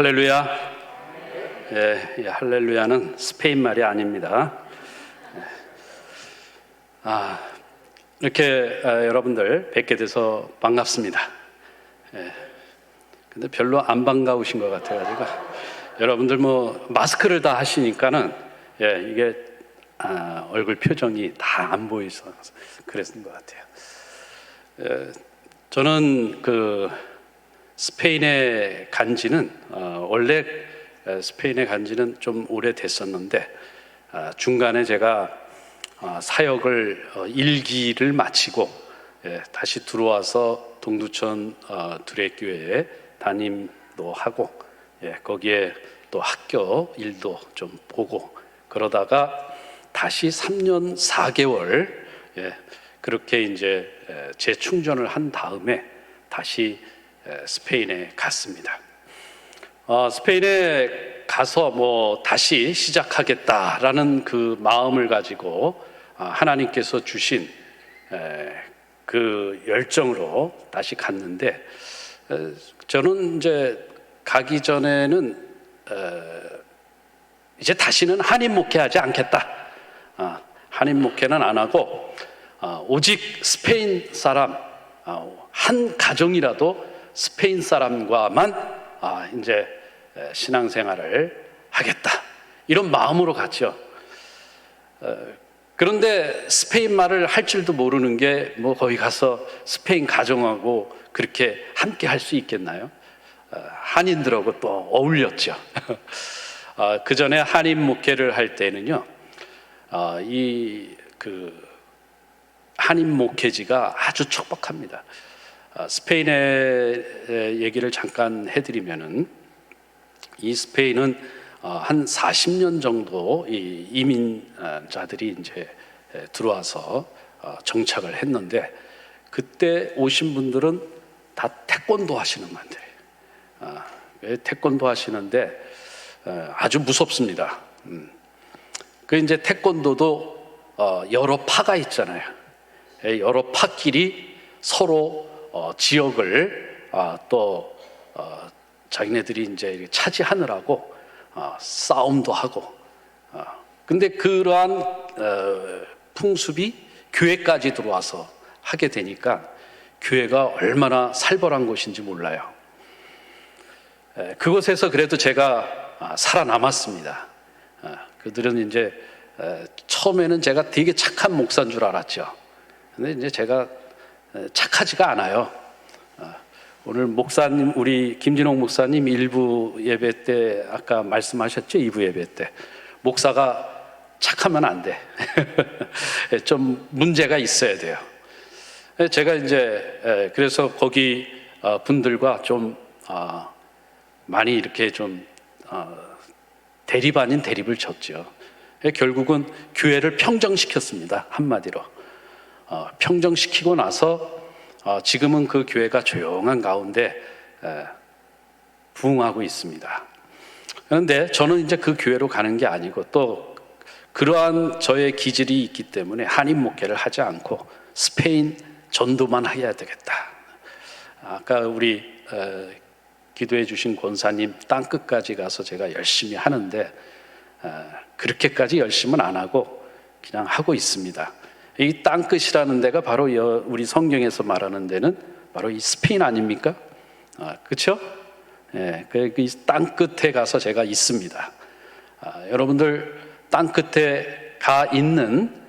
할렐루야. 예, 할렐루야는 스페인 말이 아닙니다. 이렇게 여러분들 뵙게 돼서 반갑습니다. 근데 별로 안 반가우신 것 같아가지고 여러분들 마스크를 다 하시니까는 이게 얼굴 표정이 다 안 보여서 그랬던 것 같아요. 저는 스페인에 간 지는 원래 스페인에 간 지는 좀 오래됐었는데 중간에 제가 사역을 1기를 마치고 다시 들어와서 동두천 두레교회에 담임도 하고 거기에 또 학교 일도 좀 보고 그러다가 다시 3년 4개월 그렇게 이제 재충전을 한 다음에 다시 스페인에 갔습니다. 스페인에 가서 다시 시작하겠다라는 그 마음을 가지고 하나님께서 주신 그 열정으로 다시 갔는데, 저는 이제 가기 전에는 이제 다시는 한인 목회하지 않겠다. 한인 목회는 안 하고 오직 스페인 사람 한 가정이라도 스페인 사람과만 이제 신앙생활을 하겠다, 이런 마음으로 갔죠. 그런데 스페인 말을 할 줄도 모르는 게 거기 가서 스페인 가정하고 그렇게 함께 할 수 있겠나요? 한인들하고 또 어울렸죠. 그 전에 한인 목회를 할 때는요, 한인 목회지가 아주 척박합니다. 스페인의 얘기를 잠깐 해드리면은, 이 스페인은 한 40년 정도 이 이민자들이 이제 들어와서 정착을 했는데, 그때 오신 분들은 다 태권도 하시는 분들이에요. 태권도 하시는데 아주 무섭습니다. 그 이제 태권도도 여러 파가 있잖아요. 여러 파끼리 서로 지역을 또 자기네들이 이제 차지하느라고 싸움도 하고, 근데 그러한 풍습이 교회까지 들어와서 하게 되니까 교회가 얼마나 살벌한 곳인지 몰라요. 그곳에서 그래도 제가 살아남았습니다. 그들은 이제 처음에는 제가 되게 착한 목사인 줄 알았죠. 근데 이제 제가 착하지가 않아요. 오늘 목사님, 우리 김진홍 목사님 1부 예배 때 아까 말씀하셨죠? 2부 예배 때 목사가 착하면 안 돼. 좀 문제가 있어야 돼요. 제가 이제 그래서 거기 분들과 좀 많이 이렇게 좀 대립 아닌 대립을 쳤죠. 결국은 교회를 평정시켰습니다. 한마디로 평정시키고 나서 지금은 그 교회가 조용한 가운데 부흥하고 있습니다. 그런데 저는 이제 그 교회로 가는 게 아니고, 또 그러한 저의 기질이 있기 때문에 한인 목회를 하지 않고 스페인 전도만 해야 되겠다. 아까 우리 기도해 주신 권사님 땅끝까지 가서 제가 열심히 하는데 그렇게까지 열심은 안 하고 그냥 하고 있습니다. 이 땅끝이라는 데가 바로 우리 성경에서 말하는 데는 바로 이 스페인 아닙니까? 그렇죠? 그 땅끝에 가서 제가 있습니다. 여러분들 땅끝에 가 있는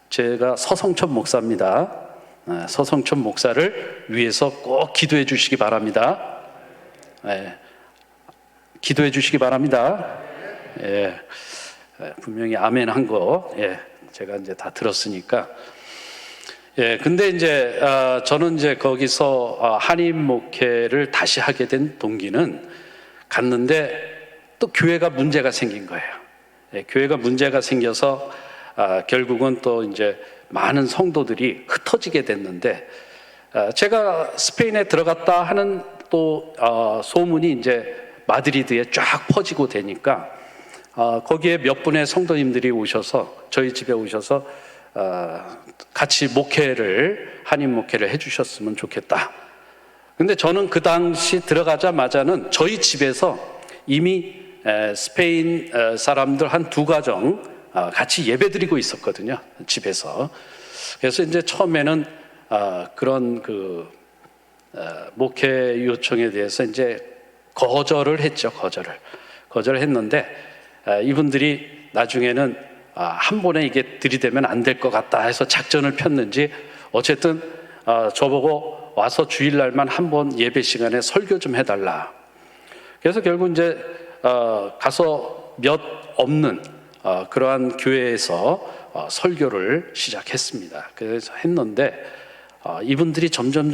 제가 서성천 목사입니다. 서성천 목사를 위해서 꼭 기도해 주시기 바랍니다. 기도해 주시기 바랍니다. 분명히 아멘 한 거 제가 이제 다 들었으니까. 근데 이제 저는 이제 거기서 한인 목회를 다시 하게 된 동기는, 갔는데 또 교회가 문제가 생긴 거예요. 교회가 문제가 생겨서 결국은 또 이제 많은 성도들이 흩어지게 됐는데, 제가 스페인에 들어갔다 하는 또 소문이 이제 마드리드에 쫙 퍼지고 되니까 거기에 몇 분의 성도님들이 오셔서 저희 집에 오셔서 같이 목회를, 한인 목회를 해주셨으면 좋겠다. 근데 저는 그 당시 들어가자마자는 저희 집에서 이미 스페인 사람들 한 2가정 같이 예배드리고 있었거든요, 집에서. 그래서 이제 처음에는 그런 그 목회 요청에 대해서 이제 거절을 했죠. 거절을 했는데 이분들이 나중에는 한 번에 이게 들이대면 안 될 것 같다 해서 작전을 폈는지 어쨌든 저보고 와서 주일날만 한 번 예배 시간에 설교 좀 해달라. 그래서 결국 이제 가서 몇 없는 그러한 교회에서 설교를 시작했습니다. 그래서 했는데 이분들이 점점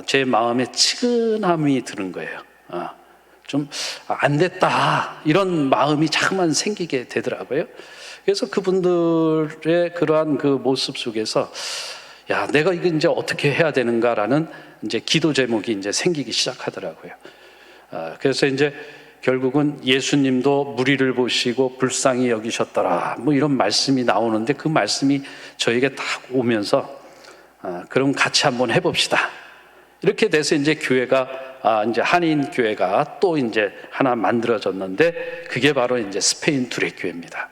제 마음에 치근함이 드는 거예요. 좀 안 됐다 이런 마음이 자꾸만 생기게 되더라고요. 그래서 그분들의 그러한 그 모습 속에서 야, 내가 이거 이제 어떻게 해야 되는가라는 이제 기도 제목이 이제 생기기 시작하더라고요. 그래서 이제 결국은 예수님도 무리를 보시고 불쌍히 여기셨더라, 뭐 이런 말씀이 나오는데 그 말씀이 저에게 딱 오면서 그럼 같이 한번 해봅시다. 이렇게 돼서 이제 교회가 이제 한인 교회가 또 이제 하나 만들어졌는데 그게 바로 이제 스페인 두레교회입니다.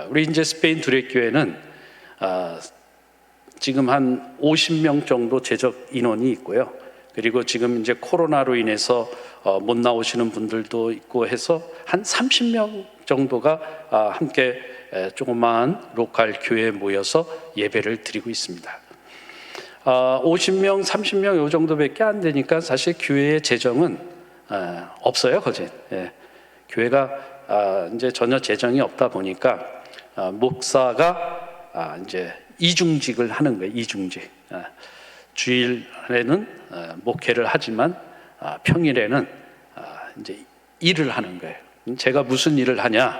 우리 이제 스페인 두레교회는 지금 한 50명 정도 재적 인원이 있고요. 그리고 지금 이제 코로나로 인해서 못 나오시는 분들도 있고 해서 한 30명 정도가 함께 조그마한 로컬 교회에 모여서 예배를 드리고 있습니다. 50명, 30명 이 정도밖에 안 되니까 사실 교회의 재정은 없어요, 거진. 교회가 이제 전혀 재정이 없다 보니까 목사가 이제 이중직을 하는 거예요. 이중직. 주일에는 목회를 하지만 평일에는 이제 일을 하는 거예요. 제가 무슨 일을 하냐?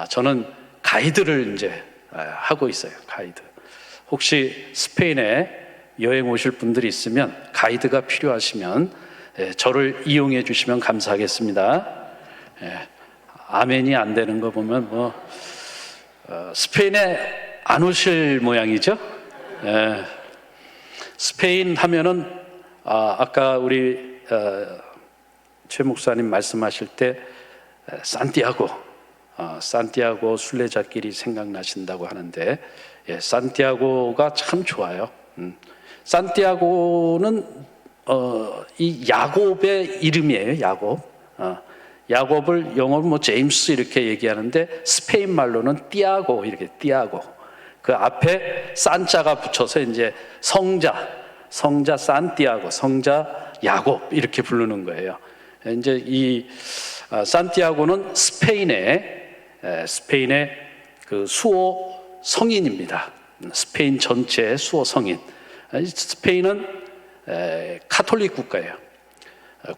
저는 가이드를 이제 하고 있어요. 가이드. 혹시 스페인에 여행 오실 분들이 있으면 가이드가 필요하시면 저를 이용해 주시면 감사하겠습니다. 아멘이 안 되는 거 보면 뭐 스페인에 안 오실 모양이죠. 스페인 하면은 아까 우리 최 목사님 말씀하실 때 산티아고 순례자길이 생각나신다고 하는데 산티아고가 참 좋아요. 산티아고는 이 야곱의 이름이에요. 야곱을 영어로 뭐 제임스 이렇게 얘기하는데 스페인 말로는 띠아고, 이렇게 띠아고. 그 앞에 산자가 붙여서 이제 성자 산티아고, 성자 야곱 이렇게 부르는 거예요. 이제 이 산티아고는 스페인의 그 수호 성인입니다. 스페인 전체의 수호 성인. 스페인은 카톨릭 국가예요.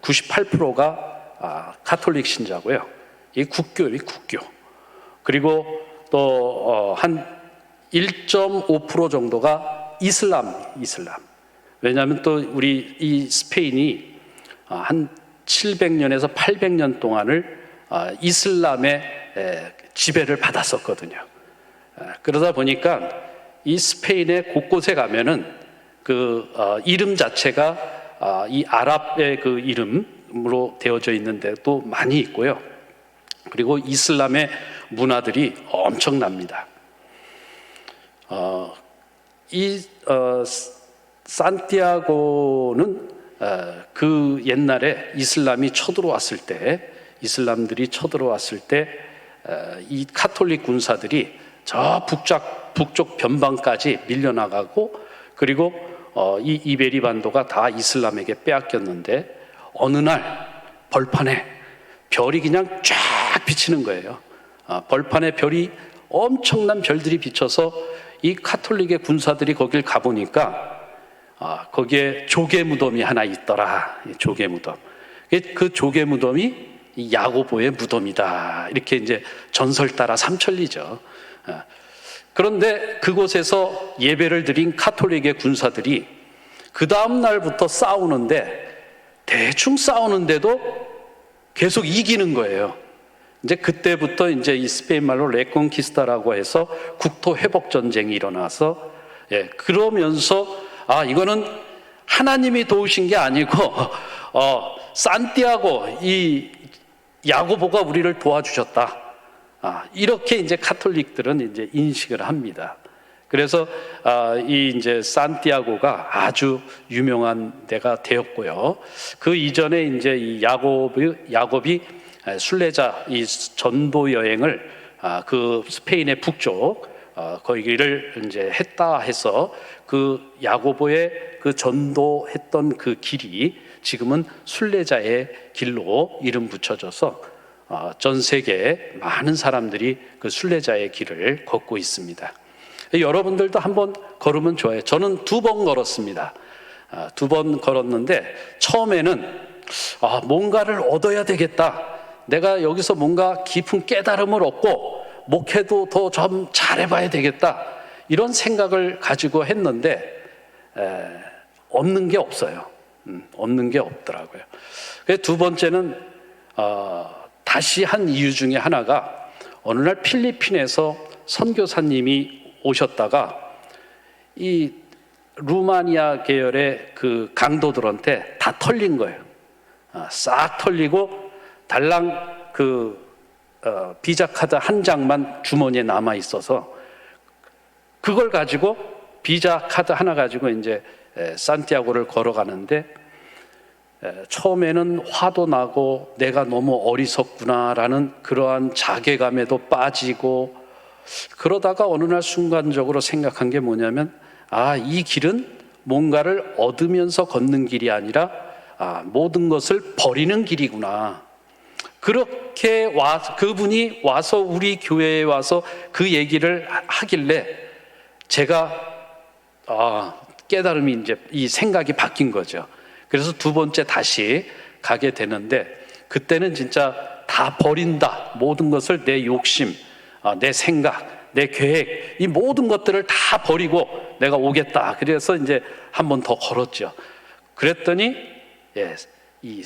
98%가 카톨릭 신자고요. 이 국교. 그리고 또 한 1.5% 정도가 이슬람. 왜냐하면 또 우리 이 스페인이 한 700년에서 800년 동안을 이슬람의 지배를 받았었거든요. 그러다 보니까 이 스페인의 곳곳에 가면은 그 이름 자체가 이 아랍의 그 이름으로 되어져 있는 데도 많이 있고요. 그리고 이슬람의 문화들이 엄청납니다. 산티아고는 그 옛날에 이슬람들이 쳐들어왔을 때 이 카톨릭 군사들이 저 북쪽 변방까지 밀려나가고 그리고 이 이베리 반도가 다 이슬람에게 빼앗겼는데 어느 날 벌판에 별이 그냥 쫙 비치는 거예요. 벌판에 별이 엄청난 별들이 비쳐서 이 카톨릭의 군사들이 거길 가보니까 거기에 조개 무덤이 하나 있더라. 조개 무덤. 그 조개 무덤이 이 야고보의 무덤이다. 이렇게 이제 전설 따라 삼천리죠. 그런데 그곳에서 예배를 드린 카톨릭의 군사들이 그 다음 날부터 싸우는데 대충 싸우는데도 계속 이기는 거예요. 이제 그때부터 이제 이 스페인 말로 레콘키스타라고 해서 국토 회복 전쟁이 일어나서 그러면서 이거는 하나님이 도우신 게 아니고 산티아고 이 야고보가 우리를 도와주셨다. 이렇게 이제 카톨릭들은 이제 인식을 합니다. 그래서 이 이제 산티아고가 아주 유명한 데가 되었고요. 그 이전에 이제 이 야곱이 순례자 이 전도 여행을 그 스페인의 북쪽 거기를 이제 했다 해서 그 야고보의 그 전도했던 그 길이 지금은 순례자의 길로 이름 붙여져서 전 세계 많은 사람들이 그 순례자의 길을 걷고 있습니다. 여러분들도 한번 걸으면 좋아요. 저는 2번 걸었습니다. 2번 걸었는데 처음에는 뭔가를 얻어야 되겠다. 내가 여기서 뭔가 깊은 깨달음을 얻고 목회도 더 좀 잘해봐야 되겠다. 이런 생각을 가지고 했는데 얻는 게 없어요. 얻는 게 없더라고요. 그래서 2번째는 다시 한 이유 중에 하나가 어느 날 필리핀에서 선교사님이 오셨다가 이 루마니아 계열의 그 강도들한테 다 털린 거예요. 싹 털리고 달랑 그 비자 카드 한 장만 주머니에 남아 있어서 그걸 가지고 비자 카드 하나 가지고 이제 산티아고를 걸어가는데 처음에는 화도 나고 내가 너무 어리석구나라는 그러한 자괴감에도 빠지고 그러다가 어느 날 순간적으로 생각한 게 뭐냐면 이 길은 뭔가를 얻으면서 걷는 길이 아니라 모든 것을 버리는 길이구나. 그렇게 그분이 와서 우리 교회에 와서 그 얘기를 하길래 제가 깨달음이 이제 이 생각이 바뀐 거죠. 그래서 2번째 다시 가게 되는데 그때는 진짜 다 버린다. 모든 것을 내 욕심, 내 생각, 내 계획 이 모든 것들을 다 버리고 내가 오겠다. 그래서 이제 한 번 더 걸었죠. 그랬더니 이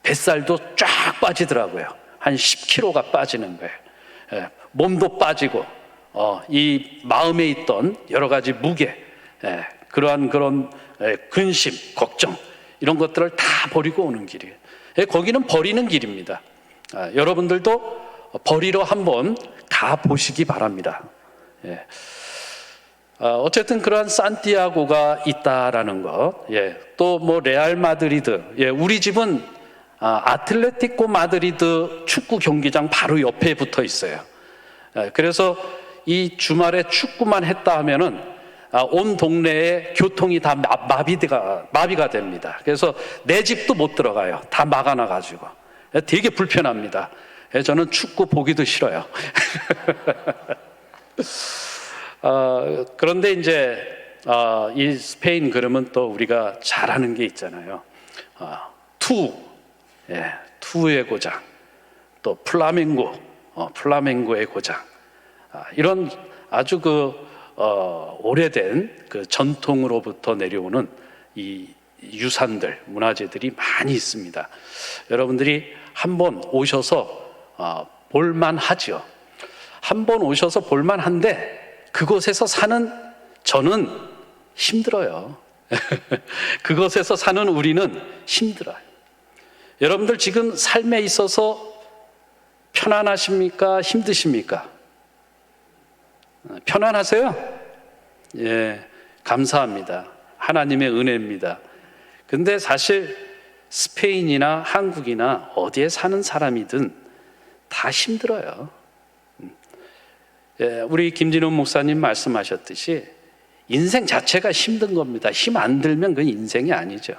뱃살도 쫙 빠지더라고요. 한 10kg가 빠지는 거예요. 몸도 빠지고 이 마음에 있던 여러 가지 무게, 그런 근심, 걱정 이런 것들을 다 버리고 오는 길이에요. 거기는 버리는 길입니다. 여러분들도 버리러 한번 가보시기 바랍니다. 어쨌든 그러한 산티아고가 있다라는 것. 또 뭐 레알 마드리드. 우리 집은 아틀레티코 마드리드 축구 경기장 바로 옆에 붙어 있어요. 그래서 이 주말에 축구만 했다 하면은 온 동네에 교통이 다 마비가 됩니다. 그래서 내 집도 못 들어가요. 다 막아놔 가지고 되게 불편합니다. 저는 축구 보기도 싫어요. 그런데 이제 이 스페인 그러면 또 우리가 잘하는 게 있잖아요. 투의 고장, 또 플라멩고의 고장, 이런 아주 오래된 그 전통으로부터 내려오는 이 유산들, 문화재들이 많이 있습니다. 여러분들이 한번 오셔서 볼만하죠. 한번 오셔서 볼만한데 그곳에서 사는 저는 힘들어요. 그곳에서 사는 우리는 힘들어요. 여러분들 지금 삶에 있어서 편안하십니까? 힘드십니까? 편안하세요? 감사합니다. 하나님의 은혜입니다. 근데 사실 스페인이나 한국이나 어디에 사는 사람이든 다 힘들어요. 우리 김진훈 목사님 말씀하셨듯이 인생 자체가 힘든 겁니다. 힘 안 들면 그건 인생이 아니죠.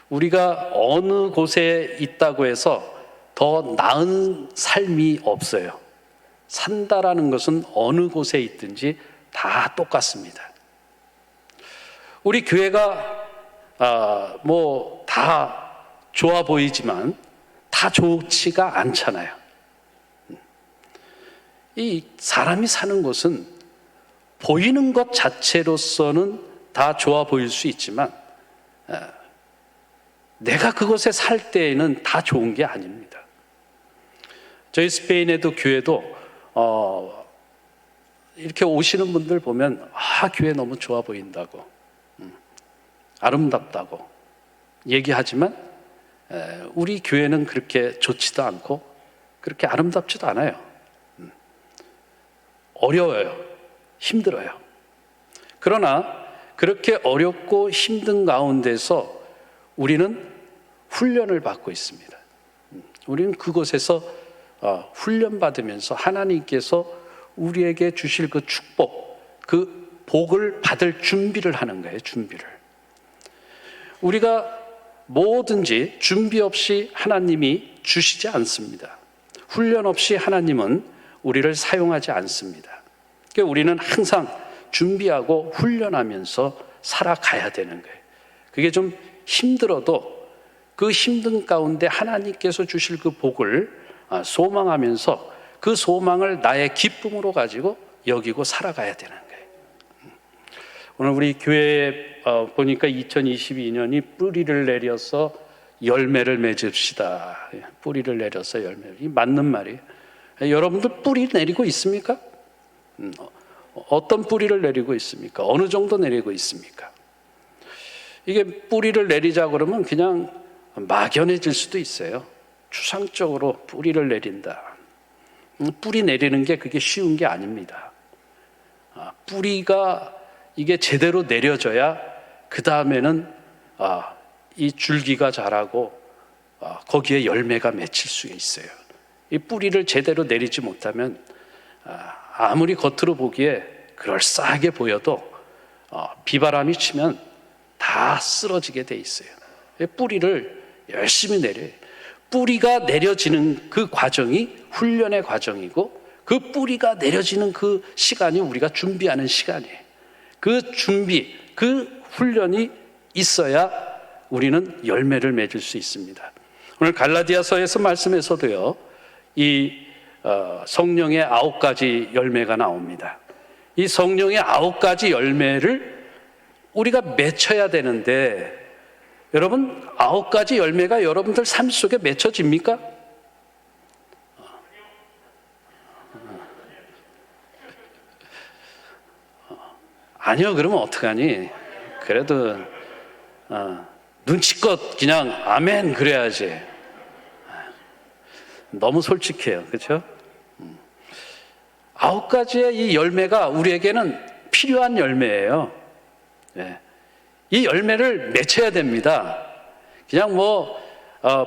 우리가 어느 곳에 있다고 해서 더 나은 삶이 없어요. 산다라는 것은 어느 곳에 있든지 다 똑같습니다. 우리 교회가 뭐 다 좋아 보이지만 다 좋지가 않잖아요. 이 사람이 사는 곳은 보이는 것 자체로서는 다 좋아 보일 수 있지만 내가 그곳에 살 때에는 다 좋은 게 아닙니다. 저희 스페인에도 교회도 이렇게 오시는 분들 보면 교회 너무 좋아 보인다고. 아름답다고 얘기하지만 우리 교회는 그렇게 좋지도 않고 그렇게 아름답지도 않아요. 어려워요. 힘들어요. 그러나 그렇게 어렵고 힘든 가운데서 우리는 훈련을 받고 있습니다. 우리는 그곳에서 훈련받으면서 하나님께서 우리에게 주실 그 축복, 그 복을 받을 준비를 하는 거예요. 준비를. 우리가 뭐든지 준비 없이 하나님이 주시지 않습니다. 훈련 없이 하나님은 우리를 사용하지 않습니다. 그러니까 우리는 항상 준비하고 훈련하면서 살아가야 되는 거예요. 그게 좀 힘들어도 그 힘든 가운데 하나님께서 주실 그 복을 소망하면서 그 소망을 나의 기쁨으로 가지고 여기고 살아가야 되는 거예요. 오늘 우리 교회에 보니까 2022년이 뿌리를 내려서 열매를 맺읍시다. 뿌리를 내려서 열매를. 이 맞는 말이에요. 여러분들 뿌리 내리고 있습니까? 어떤 뿌리를 내리고 있습니까? 어느 정도 내리고 있습니까? 이게 뿌리를 내리자 그러면 그냥 막연해질 수도 있어요. 추상적으로 뿌리를 내린다. 뿌리 내리는 게 그게 쉬운 게 아닙니다. 뿌리가 이게 제대로 내려져야 그 다음에는 이 줄기가 자라고 거기에 열매가 맺힐 수 있어요. 이 뿌리를 제대로 내리지 못하면 아무리 겉으로 보기에 그럴싸하게 보여도 비바람이 치면 다 쓰러지게 돼 있어요. 뿌리를 열심히 내려요. 뿌리가 내려지는 그 과정이 훈련의 과정이고 그 뿌리가 내려지는 그 시간이 우리가 준비하는 시간이에요. 그 준비, 그 훈련이 있어야 우리는 열매를 맺을 수 있습니다. 오늘 갈라디아서에서 말씀에서도요, 이 성령의 9가지 열매가 나옵니다. 이 성령의 9가지 열매를 우리가 맺혀야 되는데, 여러분 9가지 열매가 여러분들 삶 속에 맺혀집니까? 아니요. 그러면 어떡하니? 그래도 눈치껏 그냥 아멘 그래야지. 너무 솔직해요. 그렇죠? 9가지의 이 열매가 우리에게는 필요한 열매예요. 이 열매를 맺혀야 됩니다. 그냥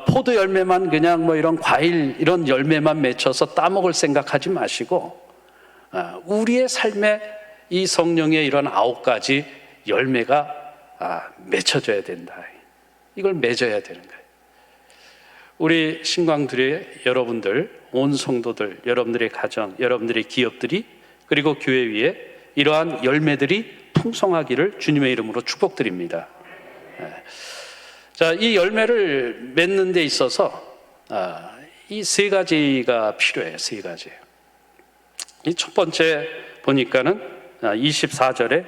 포도 열매만 그냥 이런 과일 이런 열매만 맺혀서 따먹을 생각하지 마시고 우리의 삶에 이 성령의 이런 9가지 열매가 맺혀져야 된다. 이걸 맺어야 되는 거예요. 우리 신광들의 여러분들, 온 성도들, 여러분들의 가정, 여러분들의 기업들이 그리고 교회 위에 이러한 열매들이 풍성하기를 주님의 이름으로 축복드립니다. 자, 이 열매를 맺는 데 있어서 이 3가지가 필요해요. 3가지. 이 첫 번째 보니까는 24절에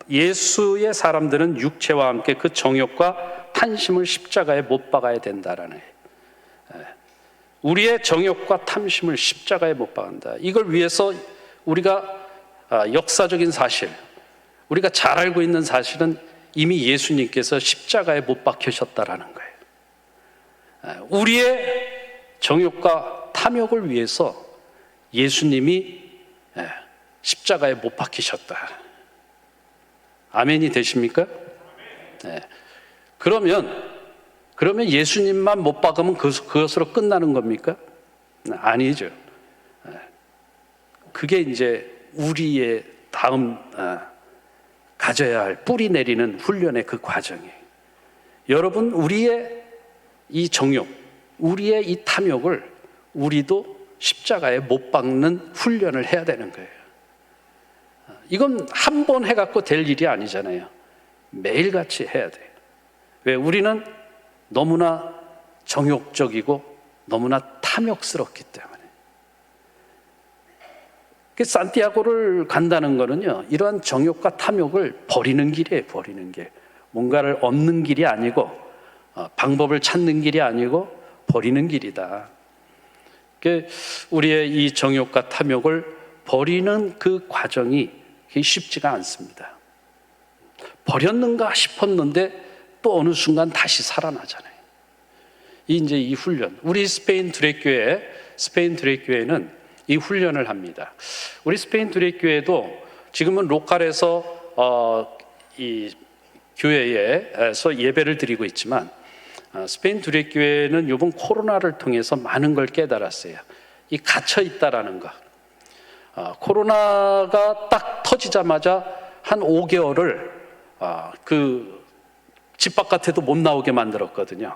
예수의 사람들은 육체와 함께 그 정욕과 탐심을 십자가에 못 박아야 된다라는, 우리의 정욕과 탐심을 십자가에 못 박는다. 이걸 위해서 우리가 역사적인 사실, 우리가 잘 알고 있는 사실은 이미 예수님께서 십자가에 못 박히셨다라는 거예요. 우리의 정욕과 탐욕을 위해서 예수님이 십자가에 못 박히셨다. 아멘이 되십니까? 그러면 예수님만 못 박으면 그것으로 끝나는 겁니까? 아니죠. 그게 이제 우리의 다음 가져야 할 뿌리 내리는 훈련의 그 과정이에요. 여러분, 우리의 이 정욕, 우리의 이 탐욕을 우리도 십자가에 못 박는 훈련을 해야 되는 거예요. 이건 한 번 해갖고 될 일이 아니잖아요. 매일같이 해야 돼요. 왜? 우리는 너무나 정욕적이고 너무나 탐욕스럽기 때문에. 산티아고를 간다는 거는요, 이러한 정욕과 탐욕을 버리는 길이에요. 버리는 길. 뭔가를 얻는 길이 아니고 방법을 찾는 길이 아니고 버리는 길이다. 우리의 이 정욕과 탐욕을 버리는 그 과정이 쉽지가 않습니다. 버렸는가 싶었는데 또 어느 순간 다시 살아나잖아요. 이제 이 훈련, 우리 스페인 드레교회는 이 훈련을 합니다. 우리 스페인 드레교회도 지금은 로컬에서 이 교회에서 예배를 드리고 있지만, 스페인 드레교회는 이번 코로나를 통해서 많은 걸 깨달았어요. 이 갇혀 있다라는 거. 코로나가 딱 터지자마자 한 5개월을 그 집 바깥에도 못 나오게 만들었거든요.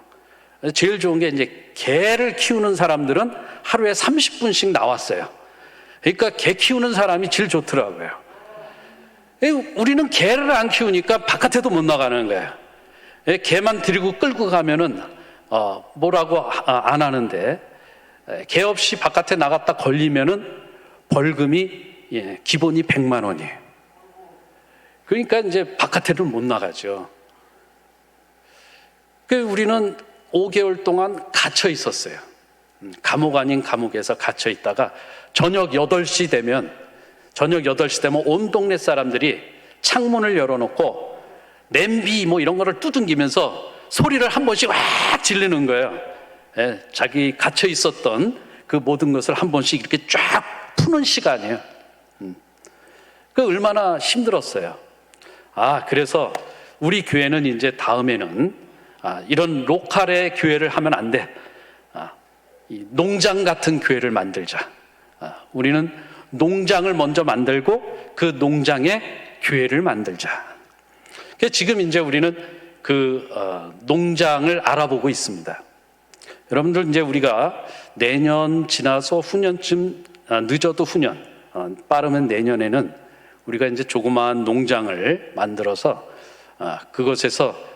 제일 좋은 게 이제 개를 키우는 사람들은 하루에 30분씩 나왔어요. 그러니까 개 키우는 사람이 제일 좋더라고요. 우리는 개를 안 키우니까 바깥에도 못 나가는 거예요. 개만 데리고 끌고 가면은 뭐라고 안 하는데, 개 없이 바깥에 나갔다 걸리면은 벌금이 기본이 100만 원이에요. 그러니까 이제 바깥에를 못 나가죠. 우리는 5개월 동안 갇혀 있었어요. 감옥 아닌 감옥에서 갇혀 있다가 저녁 8시 되면 온 동네 사람들이 창문을 열어놓고 냄비 뭐 이런 거를 두둥기면서 소리를 한 번씩 확 지르는 거예요. 자기 갇혀 있었던 그 모든 것을 한 번씩 이렇게 쫙 푸는 시간이에요. 그 얼마나 힘들었어요. 그래서 우리 교회는 이제 다음에는 이런 로컬의 교회를 하면 안 돼. 이 농장 같은 교회를 만들자. 우리는 농장을 먼저 만들고 그 농장에 교회를 만들자. 지금 이제 우리는 그 농장을 알아보고 있습니다. 여러분들, 이제 우리가 내년 지나서 후년쯤, 늦어도 후년, 빠르면 내년에는 우리가 이제 조그마한 농장을 만들어서 그것에서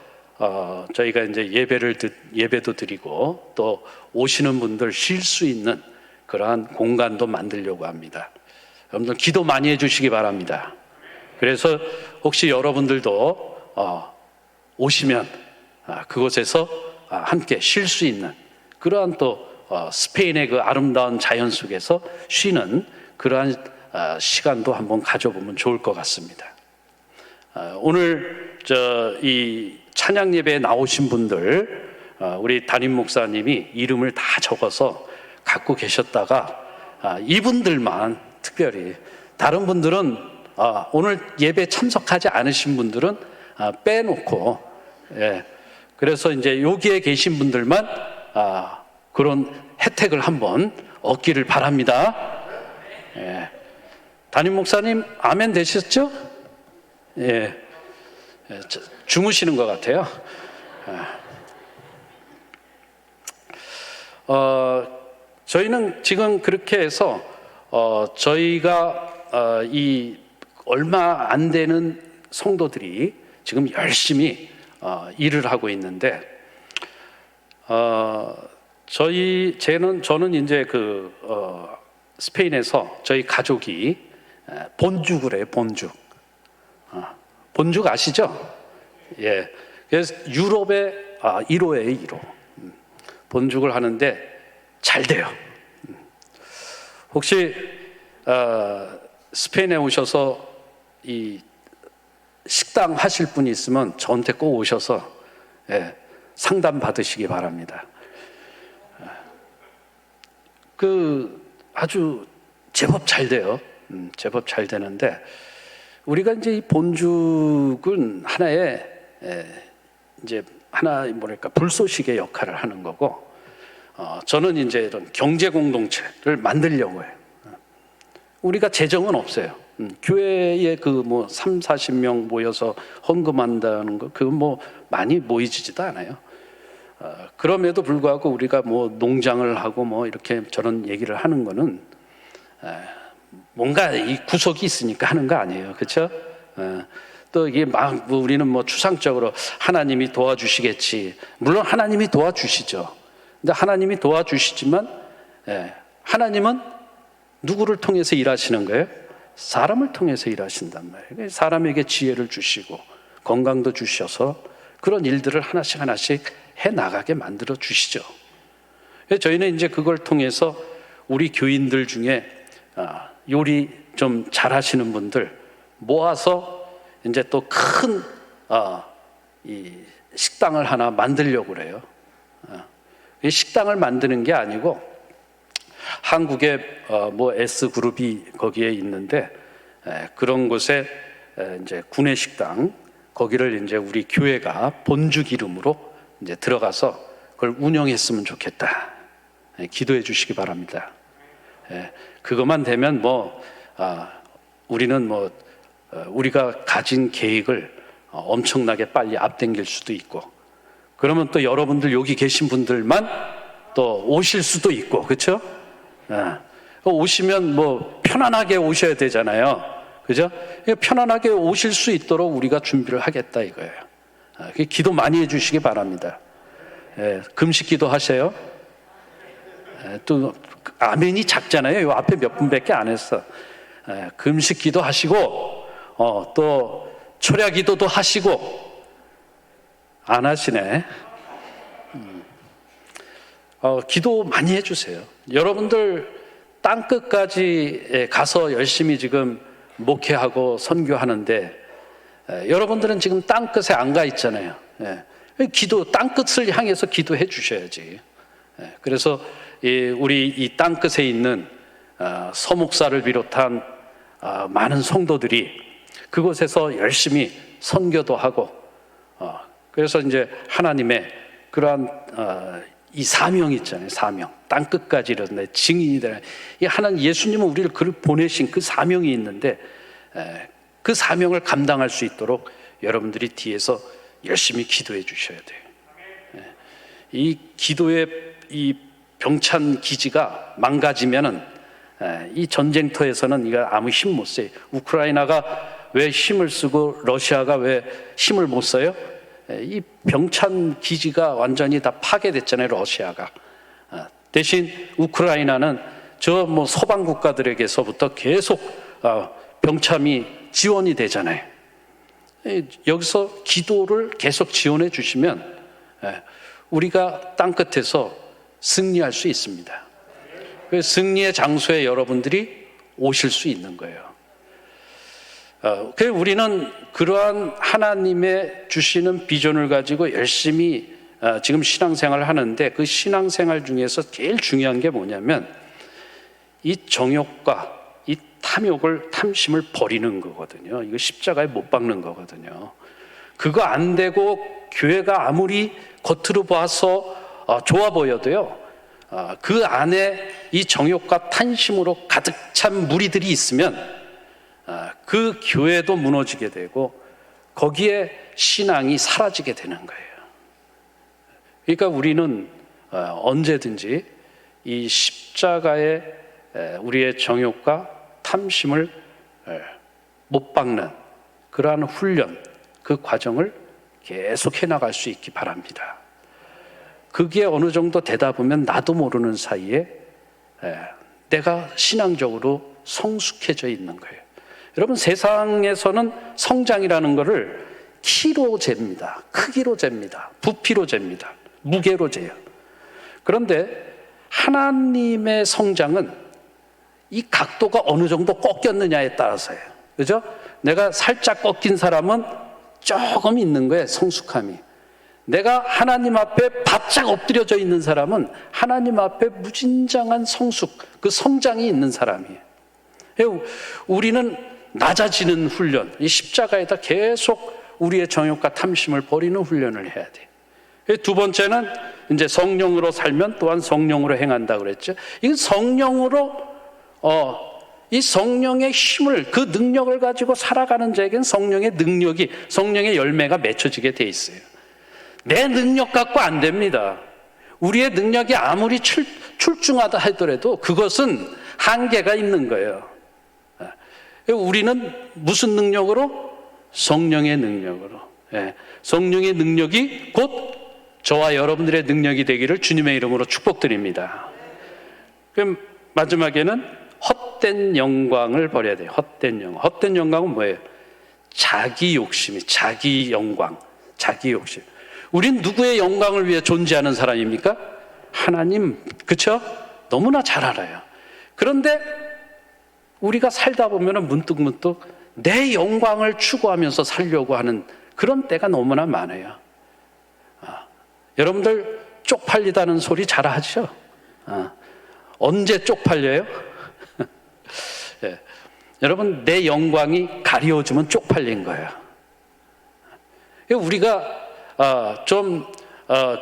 저희가 이제 예배도 드리고 또 오시는 분들 쉴 수 있는 그러한 공간도 만들려고 합니다. 여러분들 기도 많이 해주시기 바랍니다. 그래서 혹시 여러분들도 오시면 그곳에서 함께 쉴 수 있는 그러한 또 스페인의 그 아름다운 자연 속에서 쉬는 그러한 시간도 한번 가져보면 좋을 것 같습니다. 오늘 이 찬양 예배에 나오신 분들, 우리 담임 목사님이 이름을 다 적어서 갖고 계셨다가 이분들만 특별히, 다른 분들은 오늘 예배 참석하지 않으신 분들은 빼놓고, 그래서 이제 여기에 계신 분들만 그런 혜택을 한번 얻기를 바랍니다. 담임 목사님 아멘 되셨죠? 주무시는 것 같아요. 저희는 지금 그렇게 해서 저희가 이 얼마 안 되는 성도들이 지금 열심히 일을 하고 있는데, 저는 이제 스페인에서 저희 가족이 본죽을 해요. 본죽 아시죠? 그래서 유럽의 1호예요, 1호. 본죽을 하는데 잘 돼요. 혹시 스페인에 오셔서 이 식당 하실 분이 있으면 저한테 꼭 오셔서 상담 받으시기 바랍니다. 아주 제법 잘 돼요. 제법 잘 되는데, 우리가 이제 이 본죽은 하나의 불쏘시개 역할을 하는 거고, 저는 이제 이런 경제 공동체를 만들려고 해요. 우리가 재정은 없어요. 교회에 30-40명 모여서 헌금한다는 거, 그건 많이 모이지도 않아요. 그럼에도 불구하고 우리가 농장을 하고 이렇게 저런 얘기를 하는 거는 뭔가 이 구석이 있으니까 하는 거 아니에요. 그렇죠? 또 이게 우리는 추상적으로 하나님이 도와주시겠지. 물론 하나님이 도와주시죠. 근데 하나님이 도와주시지만, 하나님은 누구를 통해서 일하시는 거예요? 사람을 통해서 일하신단 말이에요. 사람에게 지혜를 주시고 건강도 주셔서 그런 일들을 하나씩 해 나가게 만들어 주시죠. 저희는 이제 그걸 통해서 우리 교인들 중에 요리 좀 잘하시는 분들 모아서 이제 또 큰 이 식당을 하나 만들려고 그래요. 이 식당을 만드는 게 아니고 한국의 뭐 S그룹이 거기에 있는데 그런 곳에 이제 구내식당 거기를 이제 우리 교회가 본죽 이름으로 이제 들어가서 그걸 운영했으면 좋겠다. 기도해 주시기 바랍니다. 그것만 되면 우리는 우리가 가진 계획을 엄청나게 빨리 앞당길 수도 있고, 그러면 또 여러분들 여기 계신 분들만 또 오실 수도 있고, 그렇죠? 오시면 편안하게 오셔야 되잖아요, 그죠? 편안하게 오실 수 있도록 우리가 준비를 하겠다 이거예요. 기도 많이 해주시기 바랍니다. 금식 기도 하세요. 또 아멘이 작잖아요. 이 앞에 몇 분밖에 안 했어. 금식 기도 하시고 또 초려 기도도 하시고. 안 하시네. 기도 많이 해주세요. 여러분들 땅끝까지 가서 열심히 지금 목회하고 선교하는데 여러분들은 지금 땅끝에 안 가 있잖아요. 땅끝을 향해서 기도해 주셔야지. 그래서 우리 이 땅끝에 있는 서 목사를 비롯한 많은 성도들이 그곳에서 열심히 선교도 하고, 그래서 이제 하나님의 그러한 이 사명이 있잖아요. 사명. 땅끝까지 이르는 증인이 되는, 이 하나님 예수님은 우리를 보내신 그 사명이 있는데 그 사명을 감당할 수 있도록 여러분들이 뒤에서 열심히 기도해 주셔야 돼요. 이 기도의 이 병찬 기지가 망가지면은 이 전쟁터에서는 이거 아무 힘 못 써요. 우크라이나가 왜 힘을 쓰고 러시아가 왜 힘을 못 써요? 이 병찬 기지가 완전히 다 파괴됐잖아요, 러시아가. 대신 우크라이나는 서방 국가들에게서부터 계속 병참이 지원이 되잖아요. 여기서 기도를 계속 지원해 주시면 우리가 땅끝에서 승리할 수 있습니다. 승리의 장소에 여러분들이 오실 수 있는 거예요. 그래서 우리는 그러한 하나님의 주시는 비전을 가지고 열심히 지금 신앙생활을 하는데, 그 신앙생활 중에서 제일 중요한 게 뭐냐면 이 정욕과 이 탐심을 버리는 거거든요. 이거 십자가에 못 박는 거거든요. 그거 안 되고 교회가 아무리 겉으로 봐서 좋아 보여도요, 그 안에 이 정욕과 탐심으로 가득 찬 무리들이 있으면 그 교회도 무너지게 되고 거기에 신앙이 사라지게 되는 거예요. 그러니까 우리는 언제든지 이 십자가에 우리의 정욕과 탐심을 못 박는 그러한 훈련, 그 과정을 계속해 나갈 수 있기 바랍니다. 그게 어느 정도 되다 보면 나도 모르는 사이에 내가 신앙적으로 성숙해져 있는 거예요. 여러분, 세상에서는 성장이라는 것을 키로 잽니다. 크기로 잽니다. 부피로 잽니다. 무게로 재요. 그런데 하나님의 성장은 이 각도가 어느 정도 꺾였느냐에 따라서예요. 그죠? 내가 살짝 꺾인 사람은 조금 있는 거예요, 성숙함이. 내가 하나님 앞에 바짝 엎드려져 있는 사람은 하나님 앞에 무진장한 성숙, 그 성장이 있는 사람이에요. 우리는 낮아지는 훈련, 이 십자가에다 계속 우리의 정욕과 탐심을 버리는 훈련을 해야 돼요. 두 번째는 이제 성령으로 살면 또한 성령으로 행한다 그랬죠. 이 성령으로 이 성령의 힘을, 그 능력을 가지고 살아가는 자에게는 성령의 능력이, 성령의 열매가 맺혀지게 돼 있어요. 내 능력 갖고 안 됩니다. 우리의 능력이 아무리 출중하다 하더라도 그것은 한계가 있는 거예요. 우리는 무슨 능력으로? 성령의 능력으로. 성령의 능력이 곧 저와 여러분들의 능력이 되기를 주님의 이름으로 축복드립니다. 그럼 마지막에는 헛된 영광을 버려야 돼요. 헛된 영광. 헛된 영광은 뭐예요? 자기 욕심이, 자기 영광, 자기 욕심. 우린 누구의 영광을 위해 존재하는 사람입니까? 하나님, 그렇죠? 너무나 잘 알아요. 그런데 우리가 살다 보면 문득문득 내 영광을 추구하면서 살려고 하는 그런 때가 너무나 많아요. 여러분들 쪽팔리다는 소리 잘 하죠? 언제 쪽팔려요? 예. 여러분, 내 영광이 가려워지면 쪽팔린 거예요. 우리가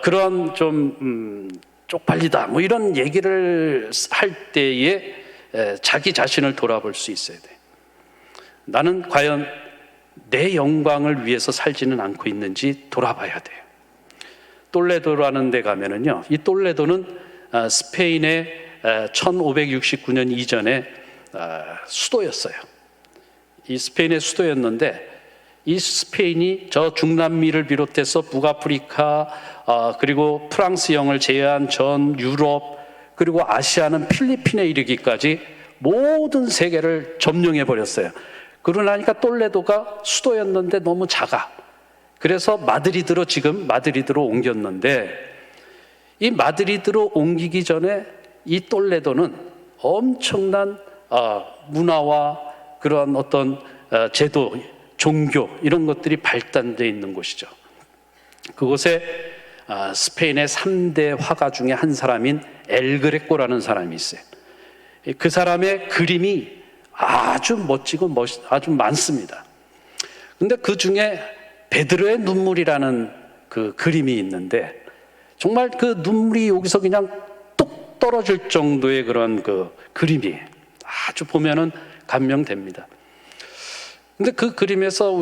그런 쪽팔리다 뭐 이런 얘기를 할 때에 자기 자신을 돌아볼 수 있어야 돼. 나는 과연 내 영광을 위해서 살지는 않고 있는지 돌아봐야 돼요. 똘레도라는 데 가면은요, 이 똘레도는 스페인의 1569년 이전에 수도였어요. 이 스페인의 수도였는데, 이 스페인이 저 중남미를 비롯해서 북아프리카 그리고 프랑스령을 제외한 전 유럽 그리고 아시아는 필리핀에 이르기까지 모든 세계를 점령해 버렸어요. 그러나니까 똘레도가 수도였는데 너무 작아. 그래서 지금 마드리드로 옮겼는데, 이 마드리드로 옮기기 전에 이 똘레도는 엄청난 문화와 그런 어떤 제도, 종교 이런 것들이 발달되어 있는 곳이죠. 그곳에 스페인의 3대 화가 중에 한 사람인 엘그레코라는 사람이 있어요. 그 사람의 그림이 아주 멋지고 아주 많습니다. 근데 그 중에 베드로의 눈물이라는 그 그림이 있는데, 정말 그 눈물이 여기서 그냥 뚝 떨어질 정도의 그런 그 그림이 아주 보면은 감명됩니다. 근데 그 그림에서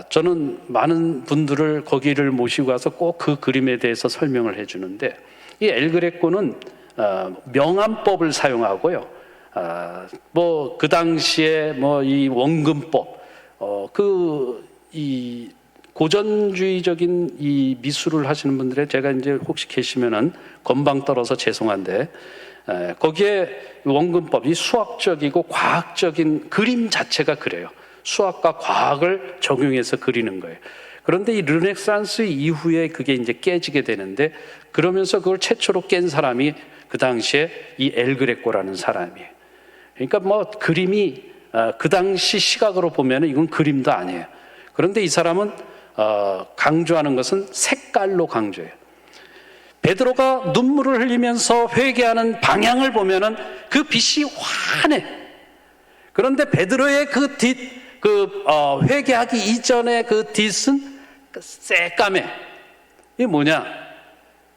저는 많은 분들을 거기를 모시고 가서 꼭 그 그림에 대해서 설명을 해주는데, 이 엘그레코는 명암법을 사용하고요. 뭐 그 당시에 뭐 이 원근법, 이 고전주의적인 이 미술을 하시는 분들의, 제가 이제 혹시 계시면은 건방 떨어서 죄송한데, 거기에 원근법, 이 수학적이고 과학적인 그림 자체가 그래요. 수학과 과학을 적용해서 그리는 거예요. 그런데 이 르네상스 이후에 그게 이제 깨지게 되는데, 그러면서 그걸 최초로 깬 사람이 그 당시에 이 엘그레코라는 사람이에요. 그러니까 뭐 그림이 그 당시 시각으로 보면 이건 그림도 아니에요. 그런데 이 사람은 강조하는 것은 색깔로 강조해요. 베드로가 눈물을 흘리면서 회개하는 방향을 보면은 그 빛이 환해. 그런데 베드로의 회개하기 이전의 그 뒷은 새까매. 이게 뭐냐?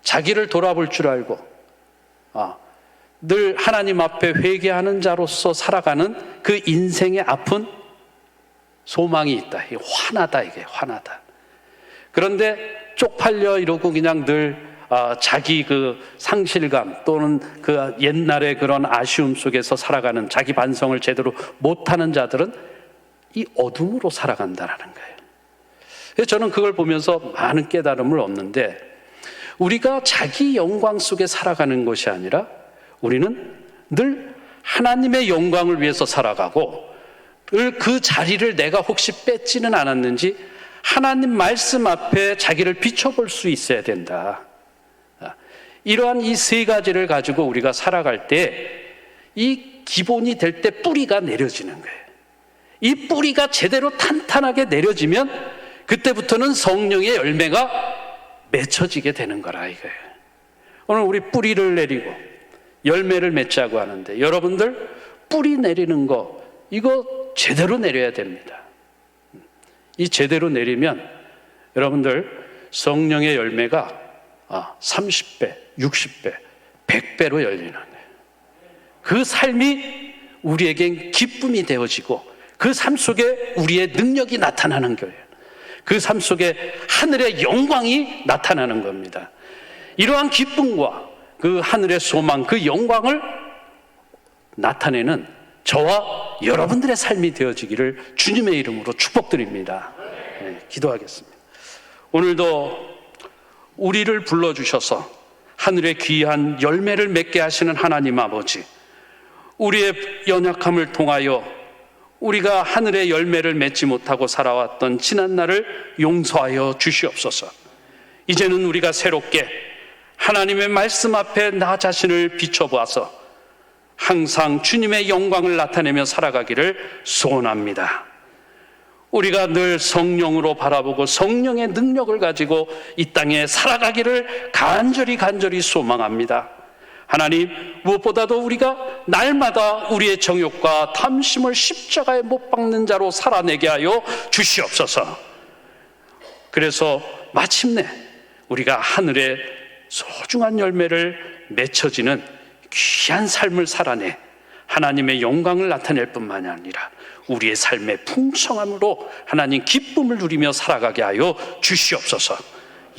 자기를 돌아볼 줄 알고, 늘 하나님 앞에 회개하는 자로서 살아가는 그 인생의 아픈 소망이 있다. 이게 화나다. 그런데 쪽팔려 이러고 그냥 늘 자기 그 상실감 또는 그 옛날의 그런 아쉬움 속에서 살아가는, 자기 반성을 제대로 못하는 자들은 이 어둠으로 살아간다라는 거예요. 그래서 저는 그걸 보면서 많은 깨달음을 얻는데, 우리가 자기 영광 속에 살아가는 것이 아니라 우리는 늘 하나님의 영광을 위해서 살아가고, 늘 그 자리를 내가 혹시 뺏지는 않았는지 하나님 말씀 앞에 자기를 비춰볼 수 있어야 된다. 이러한 이 세 가지를 가지고 우리가 살아갈 때 이 기본이 될 때 뿌리가 내려지는 거예요. 이 뿌리가 제대로 탄탄하게 내려지면 그때부터는 성령의 열매가 맺혀지게 되는 거라 이거예요. 오늘 우리 뿌리를 내리고 열매를 맺자고 하는데, 여러분들 뿌리 내리는 거 이거 제대로 내려야 됩니다. 이 제대로 내리면 여러분들 성령의 열매가 30배, 60배, 100배로 열리는 거예요. 그 삶이 우리에겐 기쁨이 되어지고, 그 삶 속에 우리의 능력이 나타나는 거예요. 그 삶 속에 하늘의 영광이 나타나는 겁니다. 이러한 기쁨과 그 하늘의 소망, 그 영광을 나타내는 저와 여러분들의 삶이 되어지기를 주님의 이름으로 축복드립니다. 네, 기도하겠습니다. 오늘도 우리를 불러주셔서 하늘의 귀한 열매를 맺게 하시는 하나님 아버지, 우리의 연약함을 통하여 우리가 하늘의 열매를 맺지 못하고 살아왔던 지난날을 용서하여 주시옵소서. 이제는 우리가 새롭게 하나님의 말씀 앞에 나 자신을 비춰보아서 항상 주님의 영광을 나타내며 살아가기를 소원합니다. 우리가 늘 성령으로 바라보고 성령의 능력을 가지고 이 땅에 살아가기를 간절히 소망합니다. 하나님, 무엇보다도 우리가 날마다 우리의 정욕과 탐심을 십자가에 못 박는 자로 살아내게 하여 주시옵소서. 그래서 마침내 우리가 하늘의 소중한 열매를 맺혀지는 귀한 삶을 살아내 하나님의 영광을 나타낼 뿐만이 아니라 우리의 삶의 풍성함으로 하나님 기쁨을 누리며 살아가게 하여 주시옵소서.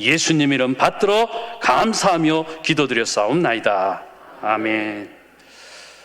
예수님 이름 받들어 감사하며 기도드렸사옵나이다. 아멘.